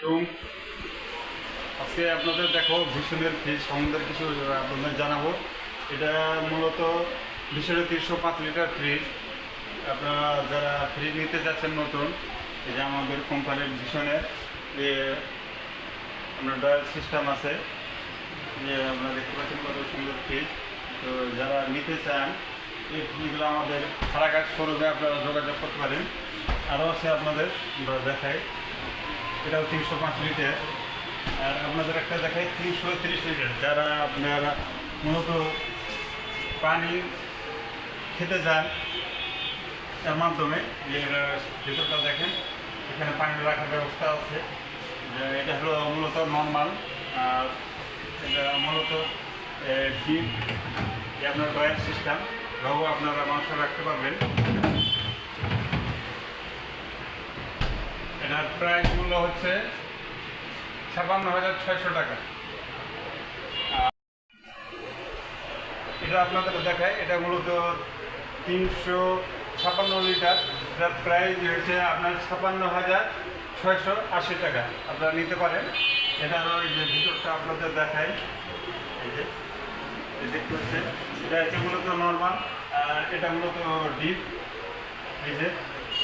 এবং আজকে আপনাদের দেখো ভীষণের ফ্রিজ সম্বন্ধে কিছু আপনাদের জানাবো। এটা মূলত ভীষণের 305 লিটার ফ্রিজ। আপনারা যারা ফ্রিজ নিতে যাচ্ছেন নতুন, এই যে আমাদের কোম্পানির ভীষণের যে আপনার ডয়াল সিস্টেম আছে, যে আপনারা দেখতে পাচ্ছেন কত সুন্দর ফ্রিজ। তো যারা নিতে চান এই ফ্রিজগুলো আমাদের সারাঘাট শোরুমে আপনারা যোগাযোগ করতে পারেন। আরও আছে আপনাদের দেখাই, এটাও 305 লিটার। আর আপনাদের একটা দেখাই 330 লিটার। যারা আপনারা মূলত পানি খেতে যান এর মাধ্যমে, যে ভিতরটা দেখেন এখানে পানি রাখার ব্যবস্থা আছে। এটা হলো মূলত নর্মাল, আর এটা মূলত ডিপ আপনার ডয়ার সিস্টেম, ভাবেও আপনারা মাংস রাখতে পারবেন। এটার প্রাইস মূল্য হচ্ছে 56,600 টাকা। এটা আপনাদের দেখায়, এটা মূলত 356 লিটার। এটার প্রাইস হচ্ছে আপনার 56,680 টাকা। আপনারা নিতে পারেন। এটার ওই যে ভিতরটা আপনাদের দেখায়, এই যে দেখতে পাচ্ছেন, এটা হচ্ছে মূলত নর্মাল, আর এটা মূলত ডিপ। এই যে,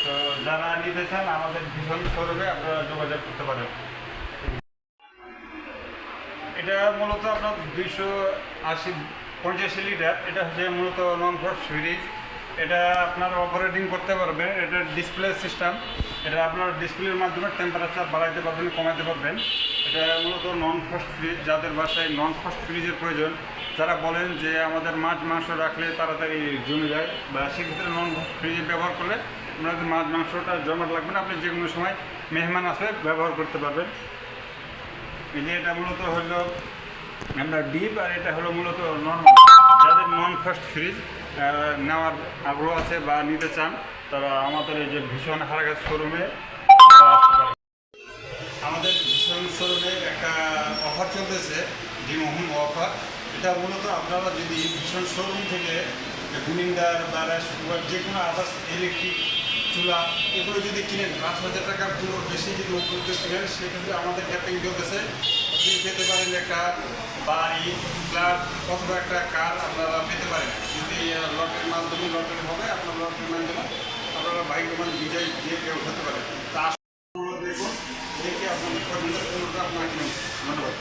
তো যারা নিতে চান আমাদের ভীষণ শোরুমে আপনারা যোগাযোগ করতে পারেন। এটা মূলত আপনার 285 লিটার। এটা হচ্ছে মূলত নন ফ্রস্ট ফ্রিজ। এটা আপনার অপারেটিং করতে পারবেন। এটা ডিসপ্লে সিস্টেম। এটা আপনার ডিসপ্লের মাধ্যমে টেম্পারেচার বাড়াইতে পারবেন, কমাতে পারবেন। এটা মূলত নন ফ্রস্ট ফ্রিজ। যাদের বাসায় নন ফ্রস্ট ফ্রিজের প্রয়োজন, যারা বলেন যে আমাদের মাছ মাংস রাখলে তাড়াতাড়ি জমে যায়, বা সেক্ষেত্রে নন ফ্রস্ট ফ্রিজে ব্যবহার করলে আপনাদের মাছ মাংসটা জমাট লাগবে না, আপনি যে কোনো সময় মেহমান আসলে ব্যবহার করতে পারবেন। এই যে এটা মূলত হলো আমরা ডিপ, আর এটা হলো মূলত নর্মাল। যাদের নন ফাস্ট ফ্রিজ নেওয়ার আগ্রহ আছে বা নিতে চান, তারা আমাদের এই যে ভীষণ হারাঘাট শোরুমে আসতে পারেন। আমাদের ভীষণ শোরুমে একটা অফার চলতেছে, ডিমোহন অফার। এটা মূলত আপনারা যদি ভীষণ শোরুম থেকে গুলিন্ডার বা রাইস কুকার, যে কোনো আদার্স ইলেকট্রিক চুলা এগুলো যদি কিনেন 5,000 টাকার পুরো বেশি যদি উপলব্ধ কিনেন, সেক্ষেত্রে আমাদের ক্যাম্পিং চলতেছে। আপনি পেতে পারেন একটা বাড়ি, ফ্ল্যাট অথবা একটা কার আপনারা পেতে পারেন। যদি লটের মাধ্যমে লটের হবে, আপনার লটের মাধ্যমে আপনারা ভাগ্যবান বিজয় যে কেউ হতে পারে। তা দেখুন, দেখে আপনাদের আপনার ধন্যবাদ।